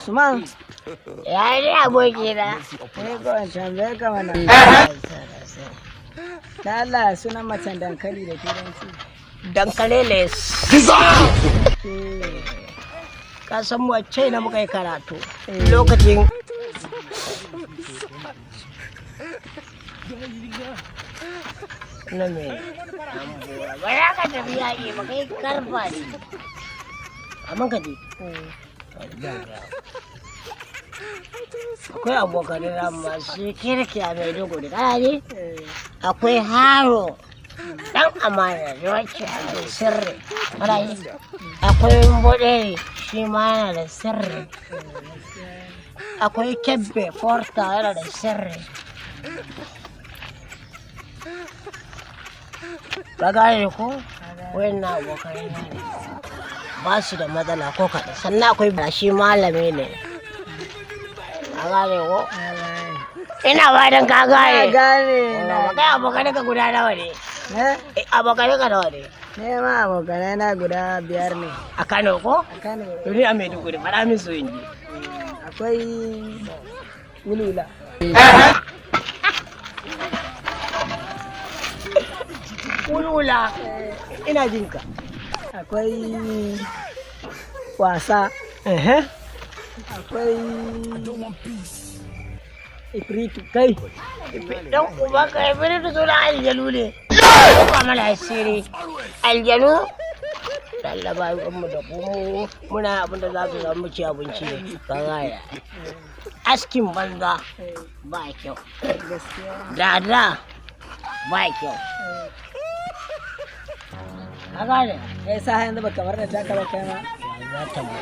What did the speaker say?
Usman, Ya yi abokina. ne ko in tambaye ka mana. Da Allah sunan macen dankali da turanci. Dankaleles. Eh, Ka san wacce na muka yi karatu. Lokacin na me? Ba ya ka tafi yaƙi ba kai karfa ne. Amma ka je. Akwai abokan da masu kirki a Maiduguri. Kana ne? Akwai haro. Dan amana da wacce da sirri. Kana yi? Akwai bodere shi ma yana da sirri. Akwai kebbe forta yana da sirri. Ka gane ko? Wayannan abokai na ne. Ba su da matsala ko kaɗan. Sannan akwai shi malami ne. Ka gane ko? Ina fatan ka gane. gane Ba kai abokai ka guda nawa ne? Abokai ka nawa ne? ne ma abokanai na guda 5 ne. A Kano ko? A Kano To ni a Maiduguri faɗa min so in ji. akwai wulula. Wulwula. Ina jin ka. Akwai wasa. Akwai ifritu kai. Dan uba ka yi biri da suna aljanu ne. Ba mana asiri. Aljanu? Lallaba mu da kuma muna abin da za su zama ci abinci ne. Ka gaya. Askin banza ba kyau. Dada ba kyau. Ka gane? Kai sa yanzu ba kamar da taka ba kai ma. Ya za ta mu.